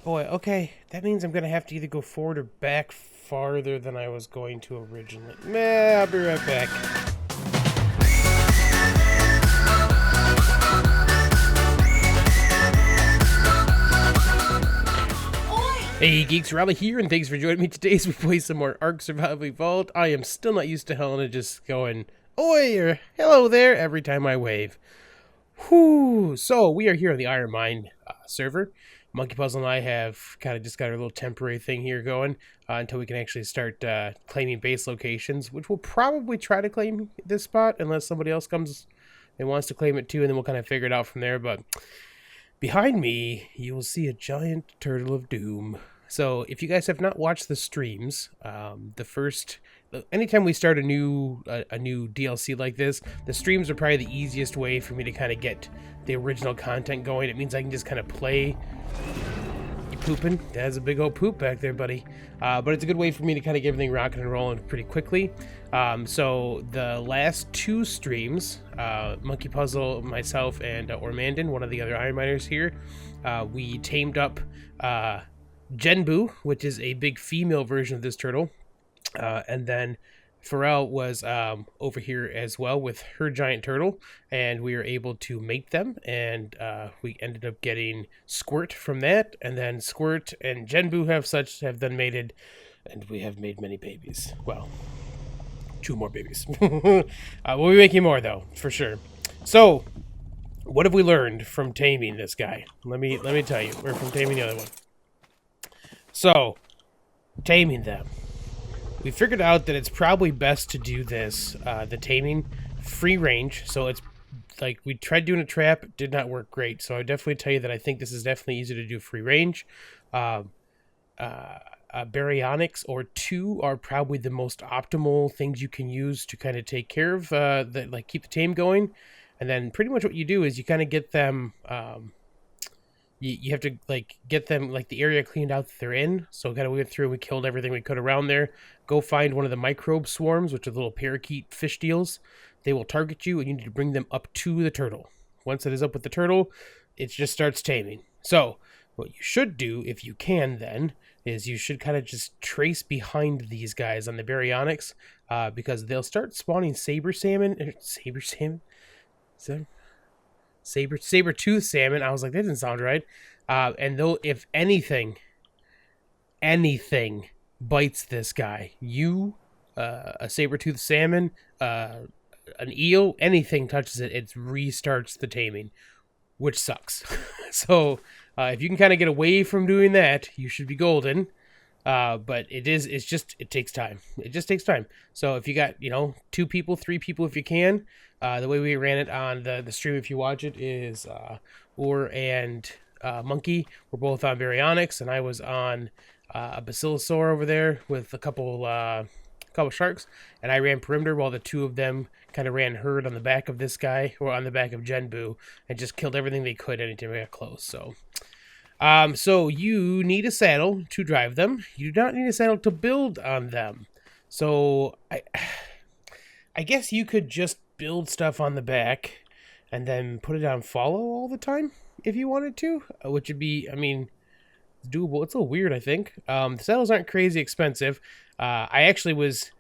Boy, okay. That means I'm gonna have to either go forward or back farther than I was going to originally. Meh, I'll be right back. Hey Geeks, Arahli here, and thanks for joining me today as we play some more ARK Survival Evolved. I am still not used to Helena just going, oi, or hello there, every time I wave. Whew, so we are here on the IronMine server. Monkey Puzzle and I have kind of just got our little temporary thing here going until we can actually start claiming base locations, which we'll probably try to claim this spot unless somebody else comes and wants to claim it too, and then we'll kind of figure it out from there. But behind me, you will see a giant turtle of doom. So if you guys have not watched the streams, anytime we start a new DLC like this, the streams are probably the easiest way for me to kind of get the original content going. It means I can just kind of play. You pooping? That's a big old poop back there, buddy. But it's a good way for me to kind of get everything rocking and rolling pretty quickly. So the last two streams, Monkey Puzzle, myself, and Ormandon, one of the other Iron Miners here, we tamed up Genbu, which is a big female version of this turtle. And then Pharrell was over here as well with her giant turtle, and we were able to mate them, and we ended up getting Squirt from that, and then Squirt and Genbu have then mated, and we have made many babies. Well, 2 more babies. We'll be making more though, for sure. So, what have we learned from taming this guy? Let me tell you, or from taming the other one. So, taming them. We figured out that it's probably best to do this, the taming, free range. So it's like we tried doing a trap, it did not work great. So I would definitely tell you that I think this is definitely easier to do free range. Baryonyx or 2 are probably the most optimal things you can use to kind of take care of, keep the tame going. And then pretty much what you do is you kind of get them... You have to get them the area cleaned out that they're in. So kind of we went through, we killed everything we could around there. Go find one of the microbe swarms, which are little parakeet fish deals. They will target you, and you need to bring them up to the turtle. Once it is up with the turtle, it just starts taming. So what you should do, if you can, then is you should kind of just trace behind these guys on the Baryonyx, because they'll start spawning saber-tooth salmon. I was like, that didn't sound right. And though if anything bites this guy, a saber-tooth salmon, an eel, anything touches it, it restarts the taming, which sucks. So if you can kind of get away from doing that, you should be golden. But it takes time. It just takes time. So if you got, 2 people, 3 people, if you can, the way we ran it on the stream, if you watch it, is Ur and Monkey were both on Baryonyx, and I was on a Basilosaur over there with a couple sharks, and I ran perimeter while the 2 of them kind of ran herd on the back of this guy, or on the back of Genbu, and just killed everything they could anytime they got close. So you need a saddle to drive them. You do not need a saddle to build on them. So I guess you could just build stuff on the back and then put it on follow all the time if you wanted to, which would be, doable. It's a little weird, I think. The saddles aren't crazy expensive. I actually was,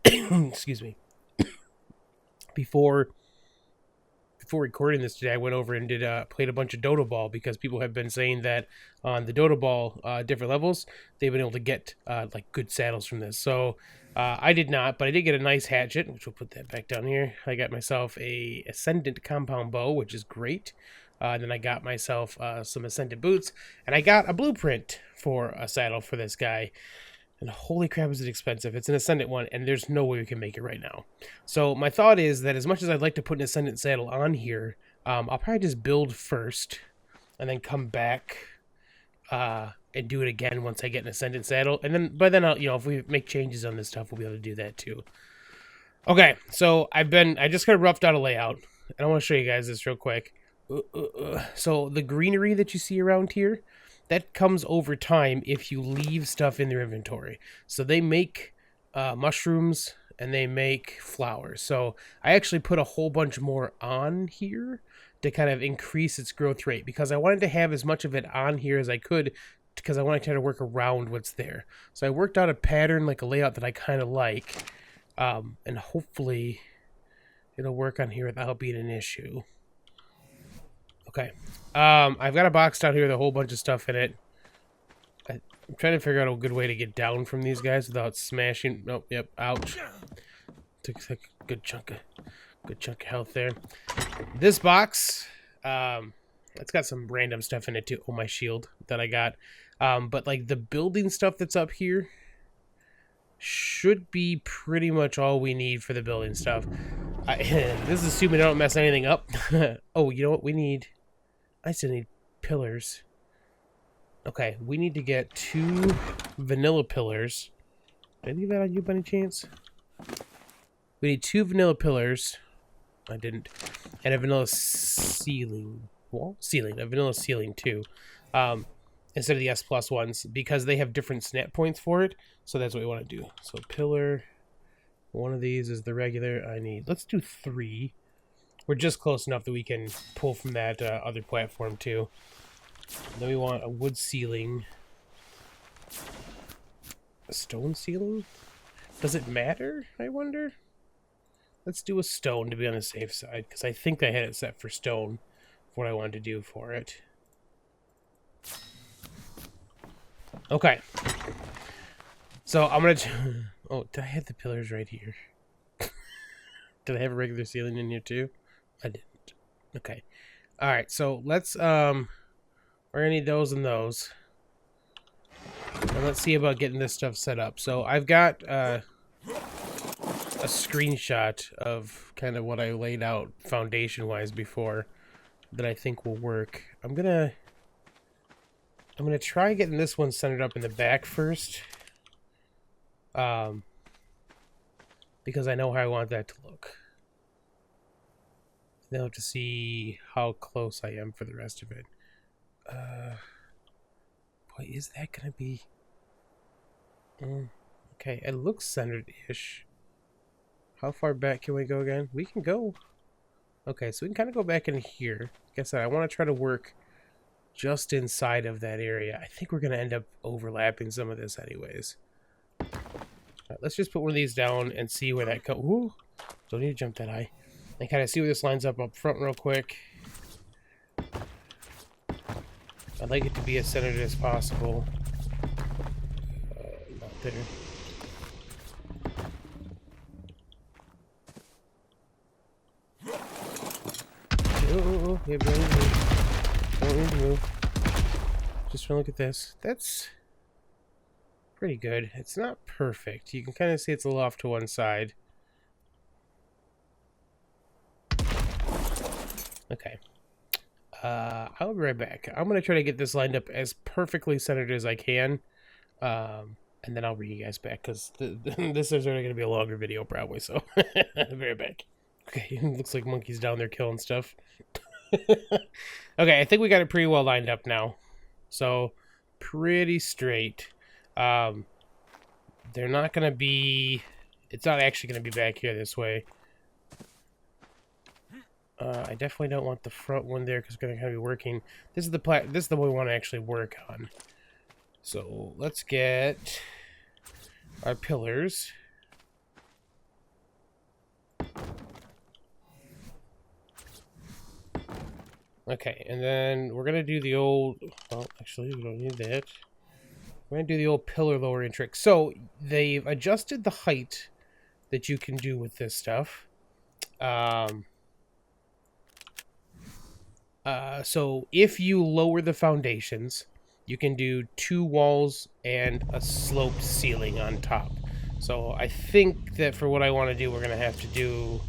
excuse me, before recording this today, I went over and played a bunch of Dodo Ball, because people have been saying that on the Dodo Ball different levels, they've been able to get good saddles from this. So I did not, but I did get a nice hatchet, which we'll put that back down here. I got myself a Ascendant compound bow, which is great. Then I got myself some Ascendant boots, and I got a blueprint for a saddle for this guy. And holy crap, is it expensive. It's an Ascendant one, and there's no way we can make it right now. So my thought is that as much as I'd like to put an Ascendant saddle on here, I'll probably just build first and then come back and do it again once I get an Ascendant saddle. And then by then, if we make changes on this stuff, we'll be able to do that too. Okay, so I just kind of roughed out a layout, and I want to show you guys this real quick. So the greenery that you see around here, that comes over time if you leave stuff in their inventory. So they make mushrooms and they make flowers. So I actually put a whole bunch more on here to kind of increase its growth rate, because I wanted to have as much of it on here as I could, because I wanted to try to work around what's there. So I worked out a pattern, like a layout that I kind of like, and hopefully it'll work on here without being an issue. Okay. I've got a box down here with a whole bunch of stuff in it. I'm trying to figure out a good way to get down from these guys without smashing. Nope. Yep. Ouch. Took a good chunk of health there. This box, it's got some random stuff in it too. Oh, my shield that I got. But like the building stuff that's up here should be pretty much all we need for the building stuff. This is assuming I don't mess anything up. Oh, you know what we need? I still need pillars. Okay, we need to get 2 vanilla pillars. Did I leave that on you by any chance? We need 2 vanilla pillars. I didn't. And a vanilla ceiling. Wall? Ceiling. A vanilla ceiling, too. Instead of the S+ ones, because they have different snap points for it. So that's what we want to do. So pillar. One of these is the regular. Let's do 3. We're just close enough that we can pull from that other platform, too. Then we want a wood ceiling. A stone ceiling? Does it matter, I wonder? Let's do a stone to be on the safe side, because I think I had it set for stone for what I wanted to do for it. Okay. So I'm going to... Oh, did I have the pillars right here? Did I have a regular ceiling in here too? I didn't. Okay. Alright, so let's... We're going to need those and those. And let's see about getting this stuff set up. So I've got a screenshot of kind of what I laid out foundation-wise before that I think will work. I'm gonna try getting this one centered up in the back first. Because I know how I want that to look. Then I'll have to see how close I am for the rest of it. Boy, is that gonna be... okay, it looks centered-ish. How far back can we go again? We can go. Okay, so we can kind of go back in here. Like I said, I want to try to work just inside of that area. I think we're going to end up overlapping some of this anyways. Right, let's just put one of these down and see where that goes. Ooh, don't need to jump that high. And kind of see where this lines up front real quick. I'd like it to be as centered as possible. Not there. Oh, yeah, don't move. Just trying to look at this. That's pretty good. It's not perfect. You can kind of see it's a little off to one side. Okay. I'll be right back. I'm going to try to get this lined up as perfectly centered as I can. And then I'll bring you guys back, because this is already going to be a longer video probably, so I'll be right back. Okay, looks like Monkey's down there killing stuff. Okay, I think we got it pretty well lined up now. So, pretty straight. They're not going to be... It's not actually going to be back here this way. I definitely don't want the front one there, because we're going to kind of be working... This is the one we want to actually work on. So, let's get our pillars. Okay, and then we're going to do the old... Well, actually, we don't need that. We're going to do the old pillar lowering trick. So, they've adjusted the height that you can do with this stuff. So, if you lower the foundations, you can do 2 walls and a sloped ceiling on top. So, I think that for what I want to do, we're going to have to do...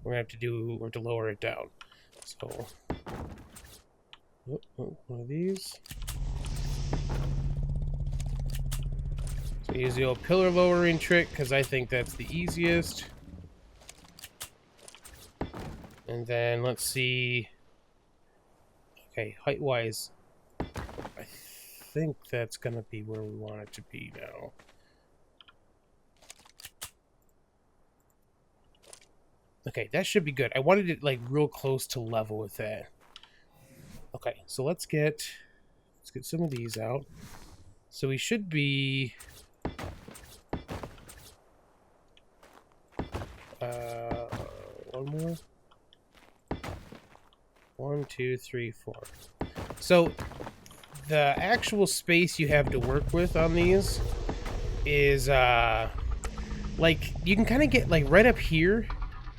We're going to have to lower it down. So, one of these. So use the old pillar lowering trick, because I think that's the easiest. And then let's see. Okay, height-wise, I think that's going to be where we want it to be now. Okay, that should be good. I wanted it like real close to level with that. Okay, so let's get some of these out. So we should be one more. 1, 2, 3, 4. So the actual space you have to work with on these is like you can kind of get like right up here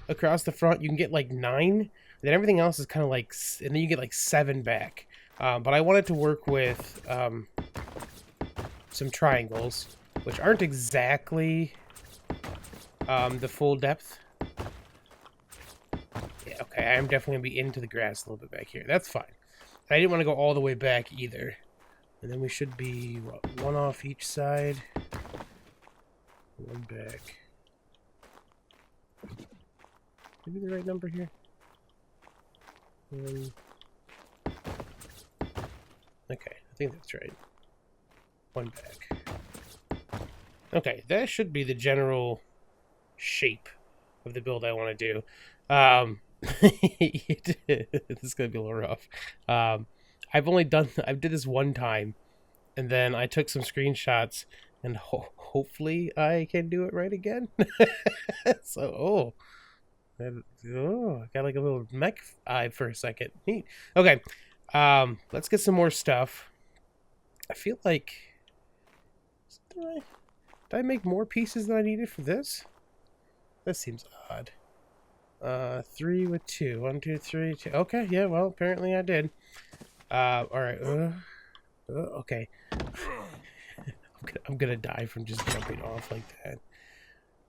across the front you can get like 9, and then everything else is kind of like, and then you get like 7 back. But I wanted to work with some triangles, which aren't exactly the full depth. Yeah, okay, I am definitely gonna be into the grass a little bit back here. That's fine. I didn't want to go all the way back either. And then we should be, what, 1 off each side. 1 back. Maybe the right number here? 1. Okay, I think that's right. 1 back. Okay, that should be the general shape of the build I want to do. This is going to be a little rough. I did this one time, and then I took some screenshots, and hopefully I can do it right again. So, I got like a little mech eye for a second. Neat. Okay, let's get some more stuff. I feel like, did I make more pieces than I needed for this? That seems odd. 3 with 2. 1, 2, 3, 2. Okay, yeah, well, apparently I did. Alright. Okay. I'm gonna die from just jumping off like that.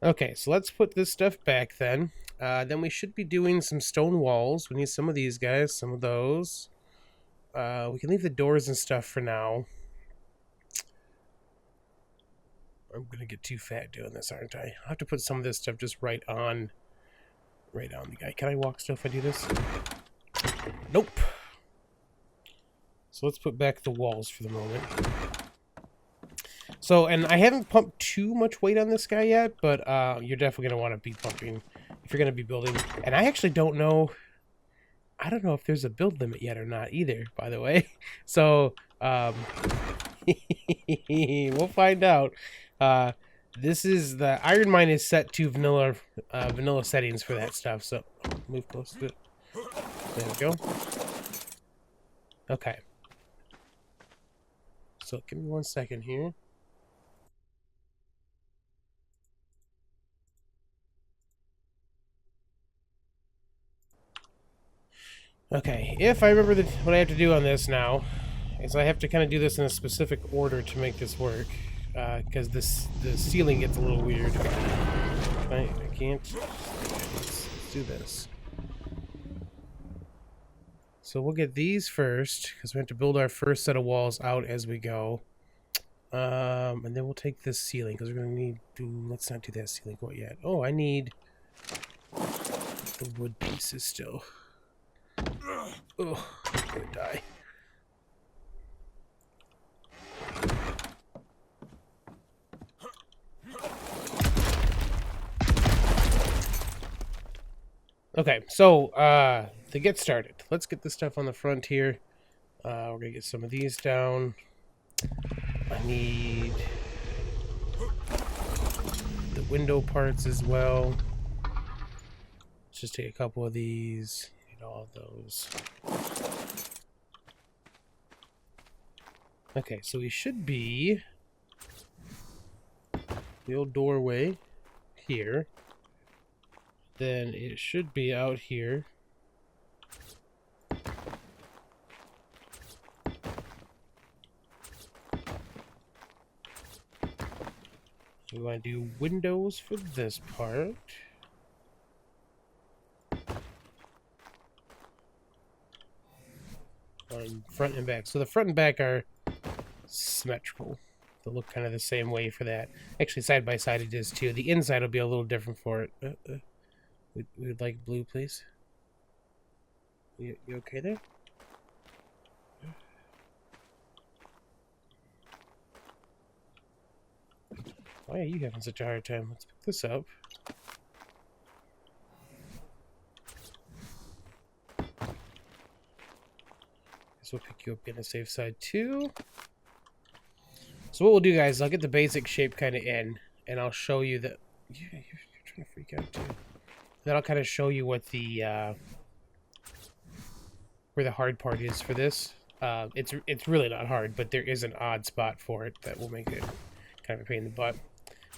Okay, so let's put this stuff back then. Then we should be doing some stone walls. We need some of these guys, some of those. We can leave the doors and stuff for now. I'm gonna get too fat doing this, aren't I? I'll have to put some of this stuff just right on the guy. Can I walk still if I do this? Nope. So let's put back the walls for the moment. So, and I haven't pumped too much weight on this guy yet, but you're definitely going to want to be pumping if you're going to be building. And I actually don't know. I don't know if there's a build limit yet or not either, by the way. So, we'll find out. This is the IronMine is set to vanilla settings for that stuff. So, move close to it. There we go. Okay. So, give me 1 second here. Okay, if I remember what I have to do on this now, is I have to kind of do this in a specific order to make this work, because the ceiling gets a little weird. I can't. Let's do this. So we'll get these first, because we have to build our first set of walls out as we go. And then we'll take this ceiling, because we're going to need to... Let's not do that ceiling quite yet. Oh, I need the wood pieces still. Oh, I'm gonna die. Okay, so to get started, let's get this stuff on the front here. We're gonna get some of these down. I need the window parts as well. Let's just take a couple of these. Need all of those. Okay, so we should be the old doorway here. Then it should be out here. We want to do windows for this part. On front and back. So the front and back are symmetrical. They'll look kind of the same way for that. Actually, side by side it is too. The inside will be a little different for it. We'd like blue, please. You okay there? Why are you having such a hard time? Let's pick this up. So we'll pick you up in the safe side too. So what we'll do, guys, I'll get the basic shape kind of in, and I'll show you that. Yeah, you're trying to freak out too. Then I'll kind of show you what the where the hard part is for this. It's really not hard, but there is an odd spot for it that will make it kind of a pain in the butt.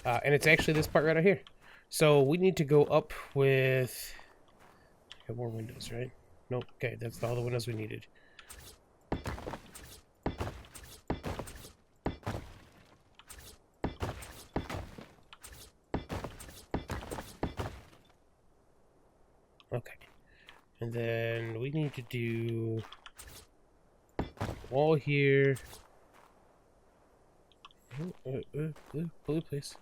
And it's actually this part right out here. So we need to go up with. Got more windows, right? Nope. Okay, that's all the windows we needed. Okay. And then we need to do wall here. Blue, please.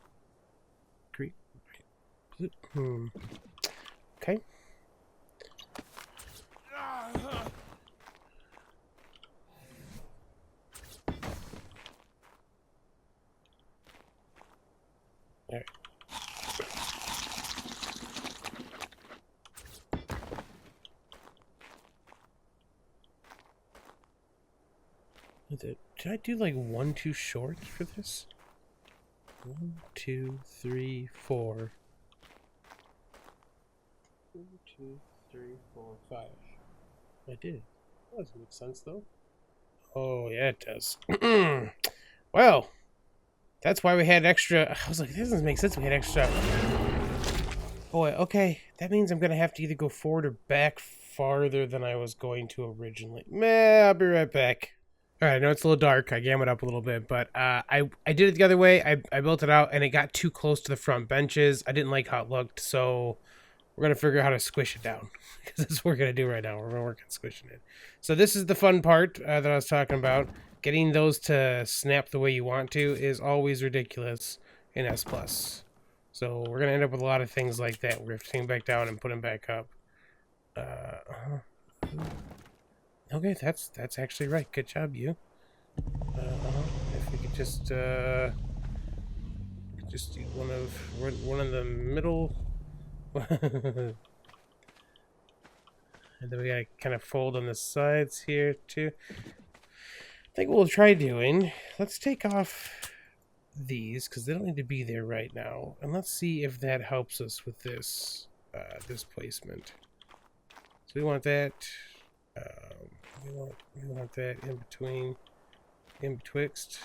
Green. Blue. Okay. All right. Did I do like 1 too short for this? 1, 2, 3, 4. 1, 2, 3, 4, 5. I did. That doesn't make sense though. Oh yeah, it does. Well, that's why we had extra. I was like, this doesn't make sense. We had extra. Boy, okay. That means I'm gonna have to either go forward or back farther than I was going to originally. Meh, I'll be right back. Alright, I know it's a little dark. I gammed up a little bit, but I did it the other way. I built it out, and it got too close to the front benches. I didn't like how it looked, so we're going to figure out how to squish it down. Because that's what we're going to do right now. We're going to work on squishing it. So this is the fun part that I was talking about. Getting those to snap the way you want to is always ridiculous in S+. So we're going to end up with a lot of things like that. We're going to have to take them back down and put them back up. Okay, that's actually right. Good job, you. If we could just do one in the middle, and then we gotta kind of fold on the sides here too. I think what we'll try doing. Let's take off these because they don't need to be there right now, and let's see if that helps us with this this placement. So we want that. We want that in between, in betwixt.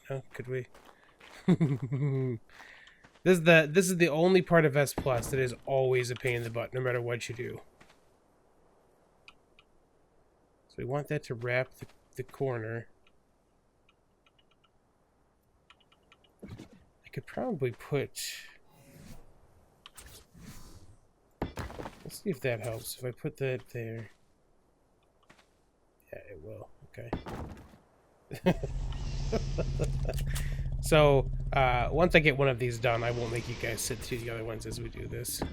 No, could we? This is the only part of S+ that is always a pain in the butt, no matter what you do. So we want that to wrap the corner. I could probably put. Let's see if that helps. If I put that there. Yeah, it will. Okay. So, once I get one of these done, I won't make you guys sit through the other ones as we do this.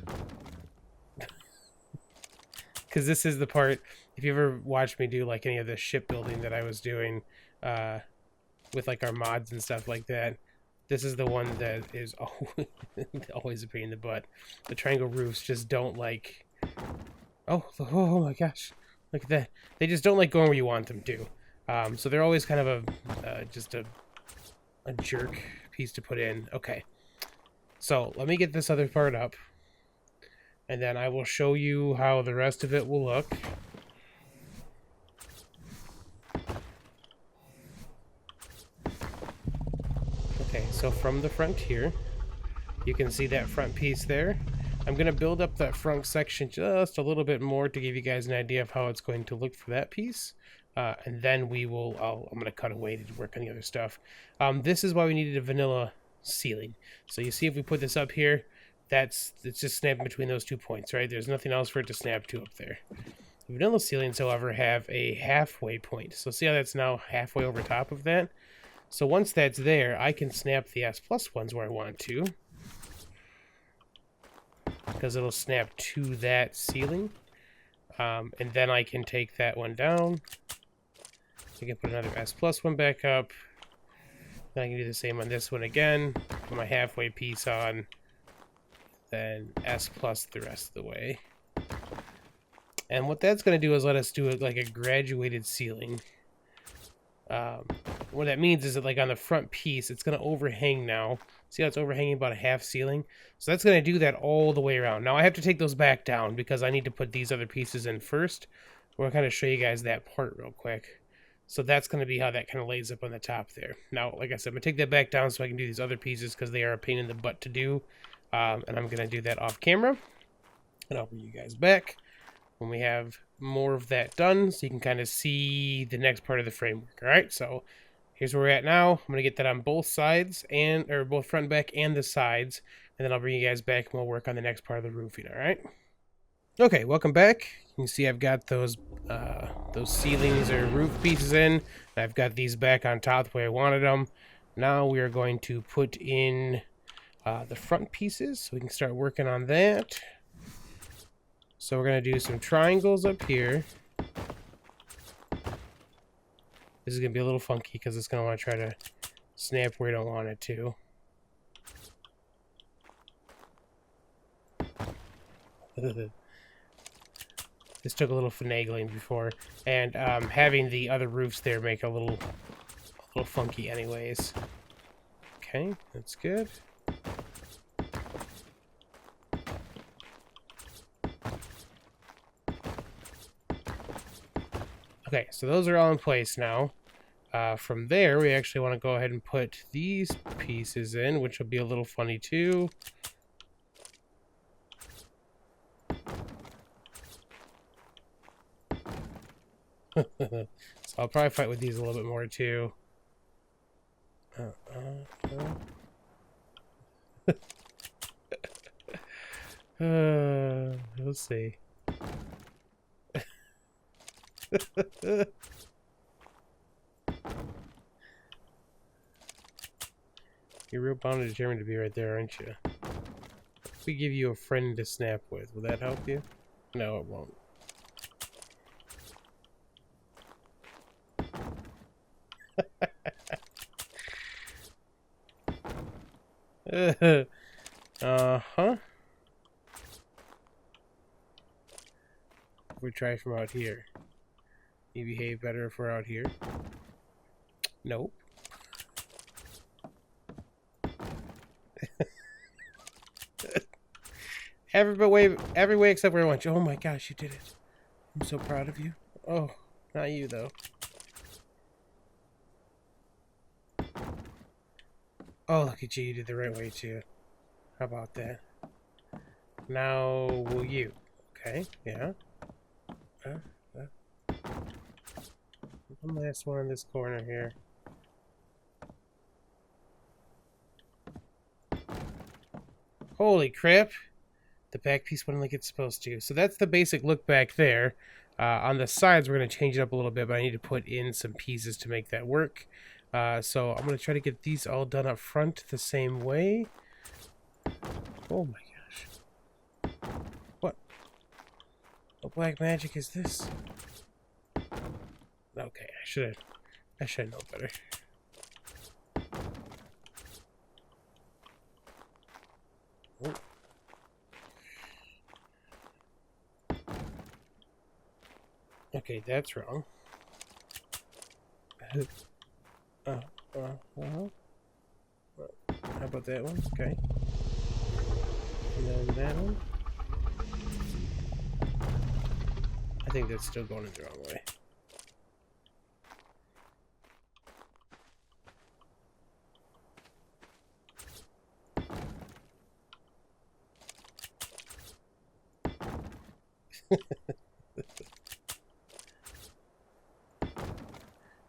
Because this is the part, if you ever watched me do, like, any of the shipbuilding that I was doing, with, like, our mods and stuff like that, this is the one that is always a pain in the butt. The triangle roofs just don't, like... Oh my gosh. Look at that. They just don't like going where you want them to. So they're always kind of just a jerk piece to put in. Okay. So let me get this other part up. And then I will show you how the rest of it will look. Okay, so from the front here, you can see that front piece there. I'm going to build up that front section just a little bit more to give you guys an idea of how it's going to look for that piece. And then we will, I'm going to cut away to work on the other stuff. This is why we needed a vanilla ceiling. So you see if we put this up here, it's just snapping between those 2 points, right? There's nothing else for it to snap to up there. The vanilla ceilings, however, have a halfway point. So see how that's now halfway over top of that? So once that's there, I can snap the S+ ones where I want to. Because it'll snap to that ceiling. And then I can take that one down. I can put another S+ one back up. Then I can do the same on this one again. Put my halfway piece on. Then S+ the rest of the way. And what that's going to do is let us do it like a graduated ceiling. What that means is that like on the front piece, it's going to overhang now. See how it's overhanging about a half ceiling? So that's going to do that all the way around. Now I have to take those back down because I need to put these other pieces in first. We'll kind of show you guys that part real quick. So that's going to be how that kind of lays up on the top there. Now, like I said, I'm going to take that back down so I can do these other pieces because they are a pain in the butt to do. And I'm going to do that off camera. And I'll bring you guys back when we have more of that done so you can kind of see the next part of the framework. All right, so here's where we're at now. I'm going to get that on both sides, or both front and back and the sides. And then I'll bring you guys back and we'll work on the next part of the roofing, all right? Okay, welcome back. You can see I've got those ceilings or roof pieces in. I've got these back on top the way I wanted them. Now we are going to put in the front pieces so we can start working on that. So we're going to do some triangles up here. This is going to be a little funky because it's going to want to try to snap where you don't want it to. This took a little finagling before, and having the other roofs there make a little funky anyways. Okay, that's good. Okay, so those are all in place now. From there, we actually want to go ahead and put these pieces in, which will be a little funny too. So I'll probably fight with these a little bit more too. We'll see. You're real bound and determined to be right there, aren't you? If we give you a friend to snap with, will that help you? No, it won't. Uh-huh. We try from out here. You behave better if we're out here. Nope. Every way except where I want you. Oh my gosh, you did it. I'm so proud of you. Oh, not you though. Oh, look at you. You did the right way too. How about that? Now, will you? Okay, yeah. One last one in this corner here. Holy crap. The back piece went like it's supposed to. So that's the basic look back there. On the sides, we're going to change it up a little bit, but I need to put in some pieces to make that work. So I'm going to try to get these all done up front the same way. Oh my gosh. What? What black magic is this? Okay, I should know better. Oh. Okay, that's wrong. How about that one? Okay. And then that one. I think that's still going in the wrong way.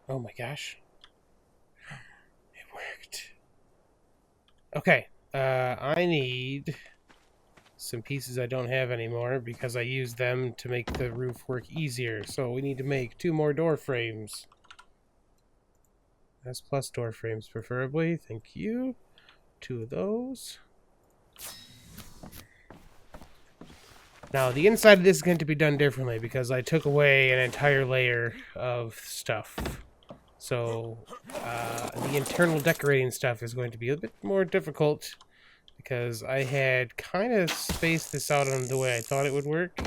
Oh my gosh. It worked. Okay. I need some pieces I don't have anymore because I used them to make the roof work easier. So we need to make 2 more door frames. S+ door frames preferably. Thank you. 2 of those. Now, the inside of this is going to be done differently because I took away an entire layer of stuff. So, the internal decorating stuff is going to be a bit more difficult because I had kind of spaced this out on the way I thought it would work.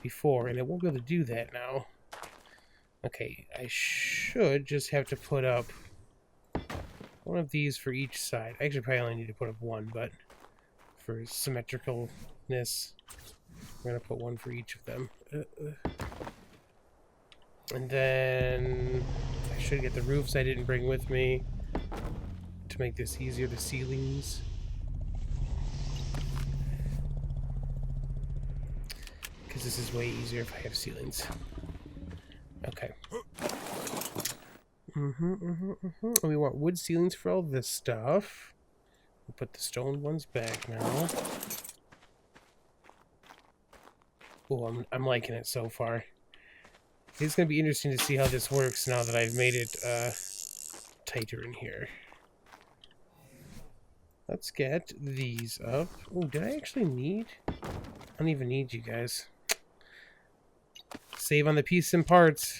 before, and it won't be able to do that now. Okay, I should just have to put up one of these for each side. Actually, probably only need to put up one, but for symmetricalness, we're going to put one for each of them. And then I should get the roofs I didn't bring with me to make this easier, the ceilings. Because this is way easier if I have ceilings. Okay. We want wood ceilings for all this stuff. We'll put the stone ones back now. Oh, I'm liking it so far. It's going to be interesting to see how this works now that I've made it tighter in here. Let's get these up. Oh, did I actually need? I don't even need you guys. Save on the pieces and parts.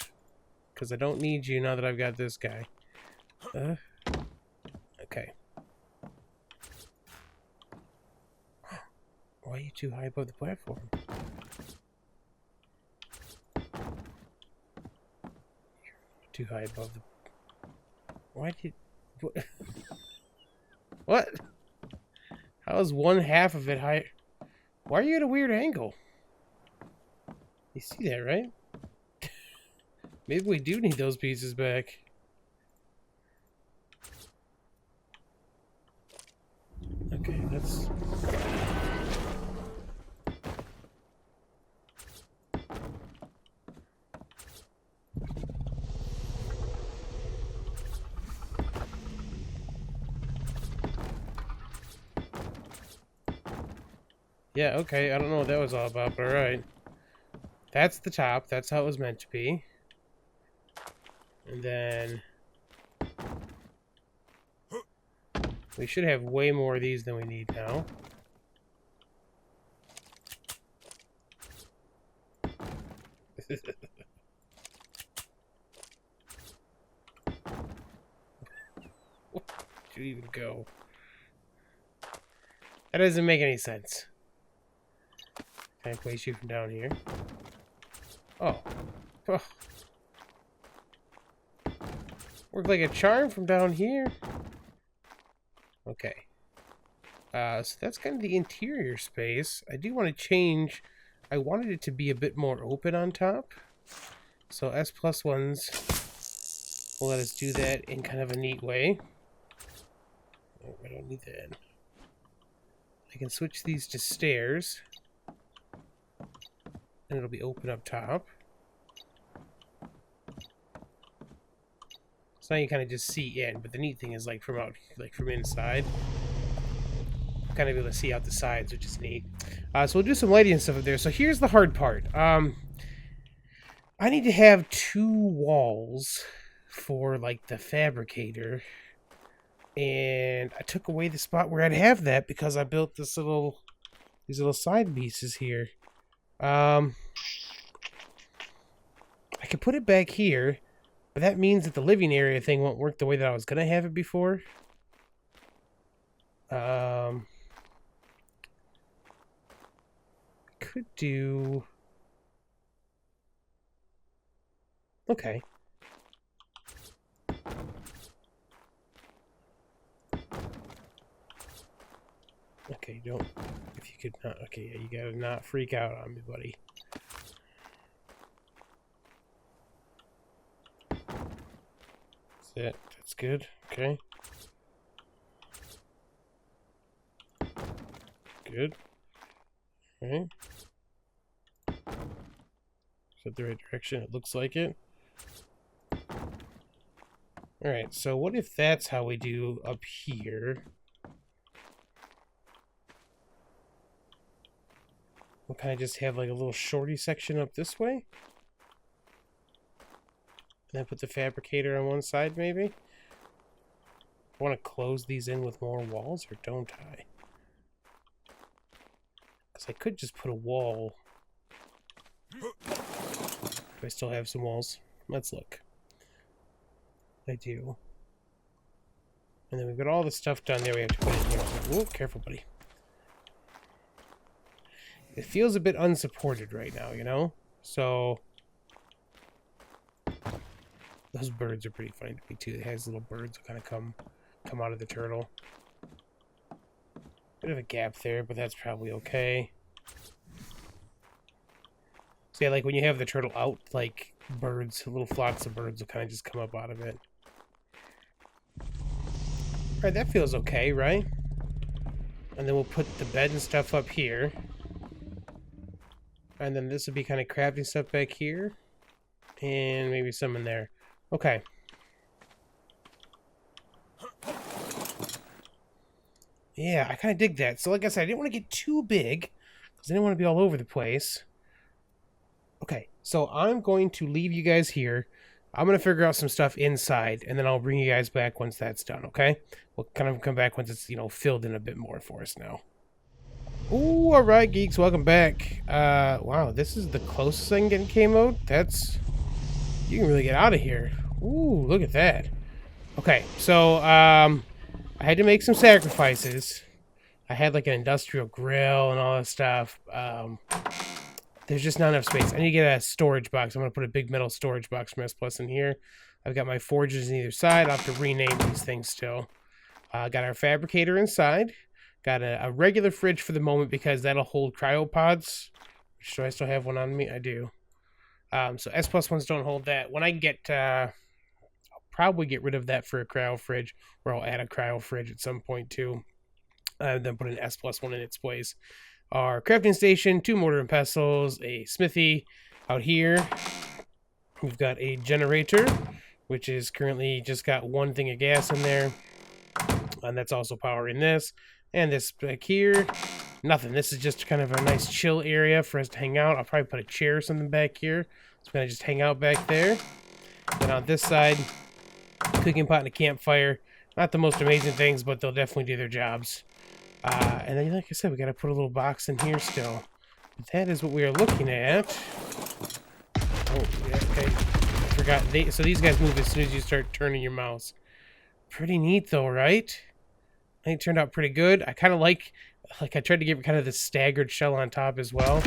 Because I don't need you now that I've got this guy. Okay. Why are you too high above the platform? Too high above the... Why did... What? What? How is one half of it high? Why are you at a weird angle? You see that, right? Maybe we do need those pieces back. Okay, that's... Yeah, okay, I don't know what that was all about, but alright. That's the top, that's how it was meant to be. And then... we should have way more of these than we need now. Where did you even go? That doesn't make any sense. Can I place you from down here? Oh. Oh. Worked like a charm from down here. Okay. So that's kind of the interior space. I do want to change. I wanted it to be a bit more open on top. So S+ ones will let us do that in kind of a neat way. Oh, I don't need that. I can switch these to stairs. And it'll be open up top. So now you kind of just see in, but the neat thing is like from out, like from inside, kind of able to see out the sides, which is neat. So we'll do some lighting and stuff up there. So here's the hard part. I need to have 2 walls for like the fabricator, and I took away the spot where I'd have that because I built this these little side pieces here. I could put it back here, but that means that the living area thing won't work the way that I was gonna have it before. Could do... Okay. Okay, don't... If you could not... Okay, yeah, you gotta not freak out on me, buddy. That's it. That's good. Okay. Good. Okay. Is that the right direction? It looks like it. Alright, so what if that's how we do up here? We'll kind of just have like a little shorty section up this way. And then put the fabricator on one side, maybe? I want to close these in with more walls, or don't I? Because I could just put a wall. Do I still have some walls? Let's look. I do. And then we've got all the stuff down there we have to put in here. Whoa, careful, buddy. it feels a bit unsupported right now, you know? So those birds are pretty funny to me too. It has little birds that kind of come out of the turtle. Bit of a gap there, but that's probably okay. So yeah, like when you have the turtle out, like birds, little flocks of birds will kind of just come up out of it. Alright, that feels okay, right? And then we'll put the bed and stuff up here. And then this will be kind of crafting stuff back here. And maybe some in there. Okay. Yeah, I kind of dig that. So like I said, I didn't want to get too big, because I didn't want to be all over the place. Okay, so I'm going to leave you guys here. I'm going to figure out some stuff inside, and then I'll bring you guys back once that's done, okay? We'll kind of come back once it's, you know, filled in a bit more for us now. Ooh, alright, geeks, welcome back. Wow, this is the closest I can get in K mode? That's... You can really get out of here. Ooh, look at that. Okay, so, I had to make some sacrifices. I had, like, an industrial grill and all that stuff. There's just not enough space. I need to get a storage box. I'm going to put a big metal storage box from S Plus in here. I've got my forges on either side. I'll have to rename these things still. Got our fabricator inside. Got a regular fridge for the moment because that'll hold cryopods. Do I still have one on me? I do. So S Plus ones don't hold that. When I get... I'll probably get rid of that for a cryo fridge, or I'll add a cryo fridge at some point too. Then put an S Plus one in its place. Our crafting station, 2 mortar and pestles, a smithy. Out here, we've got a generator, which is currently just got 1 thing of gas in there. And that's also powering this. And this back here, nothing. This is just kind of a nice chill area for us to hang out. I'll probably put a chair or something back here. So we're going to just hang out back there. Then on this side, cooking pot and a campfire. Not the most amazing things, but they'll definitely do their jobs. And then, like I said, we got to put a little box in here still. But that is what we are looking at. Oh, yeah, okay. I forgot. So these guys move as soon as you start turning your mouse. Pretty neat, though, right? I think it turned out pretty good. I kind of like I tried to give it kind of this staggered shell on top as well.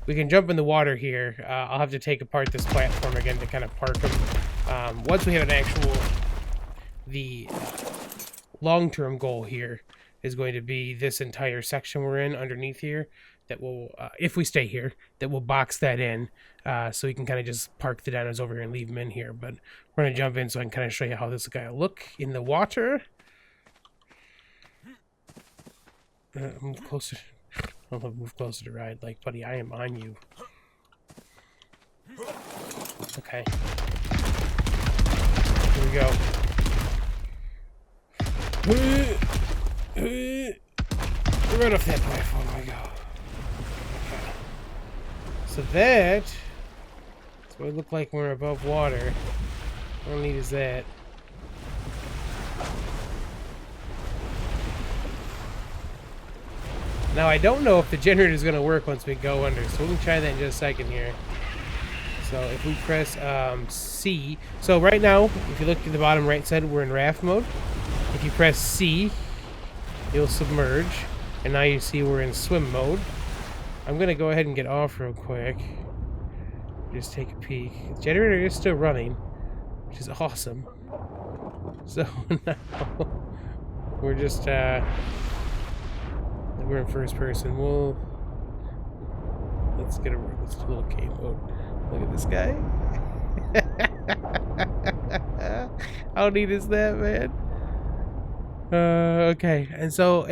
We can jump in the water here. I'll have to take apart this platform again to kind of park them. Once we have an actual... The long-term goal here is going to be this entire section we're in underneath here that will, if we stay here, that will box that in so we can kind of just park the dinos over here and leave them in here. But we're going to jump in so I can kind of show you how this is going to look in the water. Move closer. I'll move closer to ride. Like, buddy, I am on you. Okay. Here we go. Right off that platform we go. Okay. So that's what it look like when we're above water. All I need is that. Now I don't know if the generator is going to work once we go under, so we can try that in just a second here. So if we press C, so right now, if you look at the bottom right side, we're in raft mode. If you press C, you'll submerge, and now you see we're in swim mode. I'm going to go ahead and get off real quick. Just take a peek. The generator is still running, which is awesome. So now we're just, we're in first person. Let's do a little cave mode. Look at this guy. How neat is that, man? Okay, and so,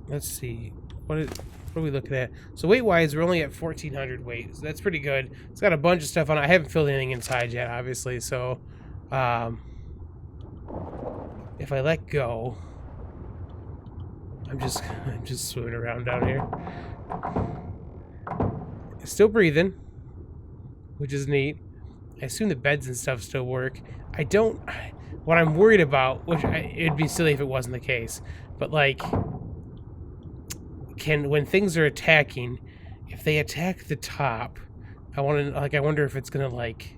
let's see, what are we looking at? So weight-wise, we're only at 1,400 weight, so that's pretty good. It's got a bunch of stuff on it. I haven't filled anything inside yet, obviously, so, if I let go, I'm just swimming around down here. Still breathing, which is neat. I assume the beds and stuff still work. What I'm worried about, it'd be silly if it wasn't the case, but like, when things are attacking, if they attack the top, I wonder if it's gonna like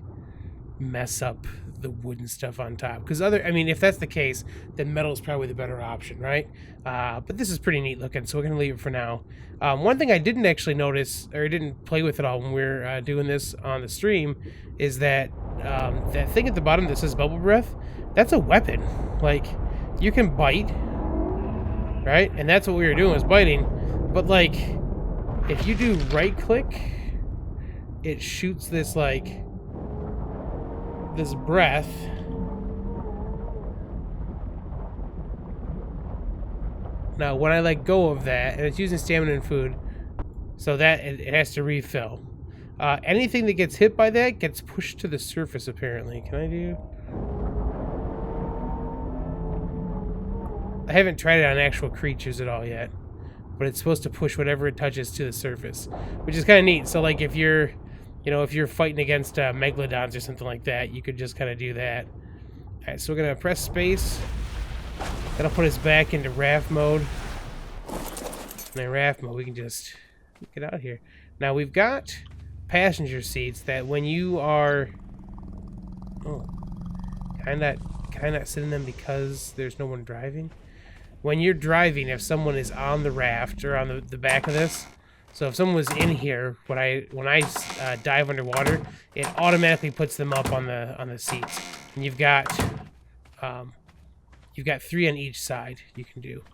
mess up the wooden stuff on top. Because I mean, if that's the case, then metal is probably the better option, right? But this is pretty neat looking, so we're gonna leave it for now. One thing I didn't actually notice, or didn't play with at all when we were doing this on the stream, is that that thing at the bottom that says bubble breath, that's a weapon. Like, you can bite, right? And that's what we were doing, was biting. But like, if you do right click, it shoots this like this breath. Now when I let go of that, and it's using stamina and food, so that it has to refill. Anything that gets hit by that gets pushed to the surface, apparently. Can I do... I haven't tried it on actual creatures at all yet, but it's supposed to push whatever it touches to the surface, which is kind of neat. So like if you're, you know, if you're fighting against megalodons or something like that, you could just kind of do that. All right, so we're gonna press space. That'll put us back into raft mode. And in raft mode, we can just get out of here. Now we've got passenger seats that when you are, can I not sit in them because there's no one driving? When you're driving, if someone is on the raft or on the back of this, so if someone was in here when I dive underwater, it automatically puts them up on the seats. And you've got 3 on each side you can do.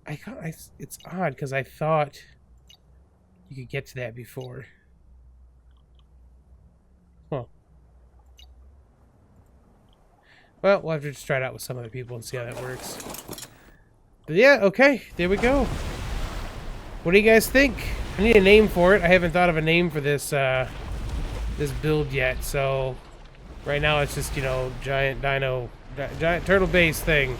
It's odd because I thought you could get to that before. Huh. Well, we'll have to just try it out with some other people and see how that works. But yeah, okay, there we go. What do you guys think? I need a name for it. I haven't thought of a name for this this build yet, so right now it's just, you know, giant turtle base thing.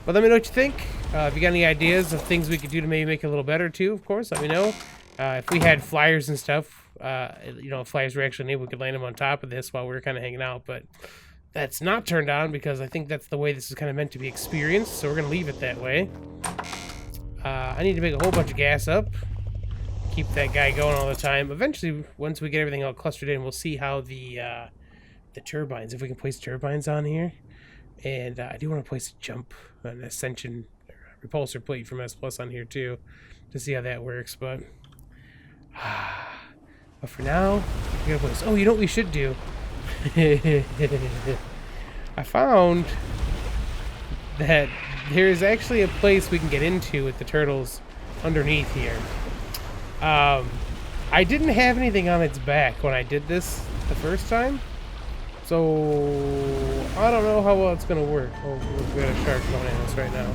But let me know what you think. If you got any ideas of things we could do to maybe make it a little better too, of course, let me know. If we had flyers and stuff, you know, if flyers were actually needed, we could land them on top of this while we were kind of hanging out, but that's not turned on because I think that's the way this is kind of meant to be experienced, so we're going to leave it that way. I need to make a whole bunch of gas up. Keep that guy going all the time. Eventually, once we get everything all clustered in, we'll see how the turbines, if we can place turbines on here. And I do want to place an ascension repulsor plate from S Plus on here too, to see how that works, but for now, we gotta place. Oh, you know what we should do? I found that there is actually a place we can get into with the turtles underneath here. I didn't have anything on its back when I did this the first time, so I don't know how well it's gonna work. Oh, we got a shark going at us right now.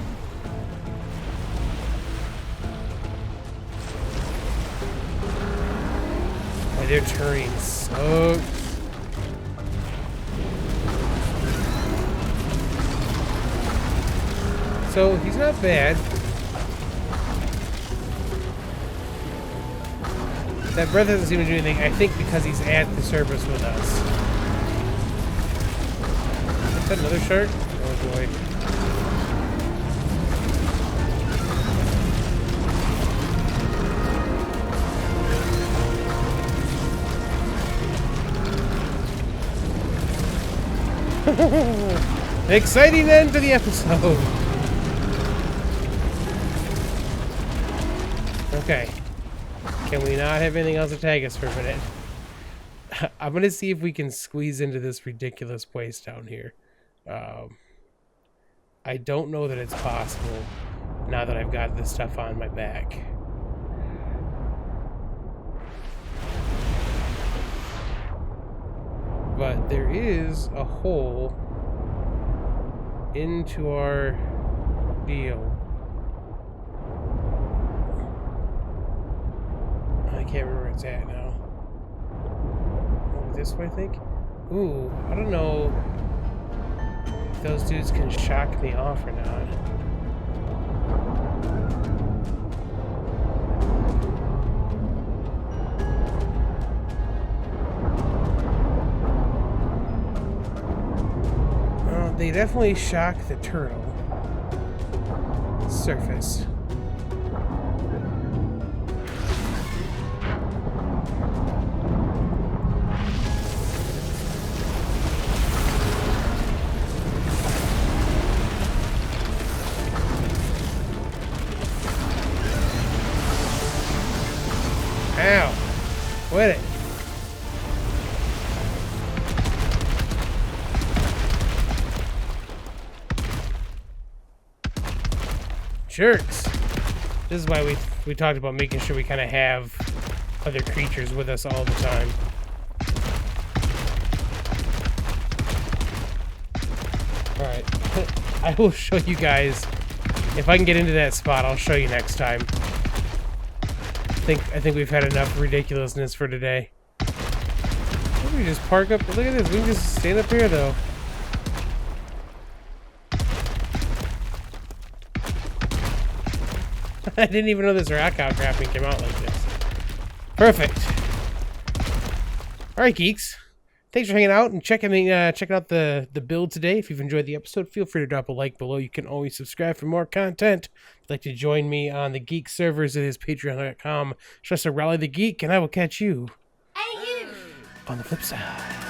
Oh, they're turning so. So he's not bad. That breath doesn't seem to do anything, I think because he's at the surface with us. Is that another shark? Oh boy. Exciting end to the episode! Okay. Can we not have anything else attack us for a minute? I'm gonna see if we can squeeze into this ridiculous place down here. I don't know that it's possible now that I've got this stuff on my back. But there is a hole into our deal. I can't remember where it's at now. Oh, this way, I think? Ooh, I don't know if those dudes can shock me off or not. They definitely shock the turtle surface. Ow. Quit it. Jerks. This is why we talked about making sure we kind of have other creatures with us all the time. Alright. I will show you guys. If I can get into that spot, I'll show you next time. I think we've had enough ridiculousness for today. Let me just park up. Look at this. We can just stand up here, though. I didn't even know this rock outcropping came out like this. Perfect. All right, geeks. Thanks for hanging out and checking out the build today. If you've enjoyed the episode, feel free to drop a like below. You can always subscribe for more content. If you'd like to join me on the Geek servers, it is patreon.com/Arahli the Geek, and I will catch you on the flip side.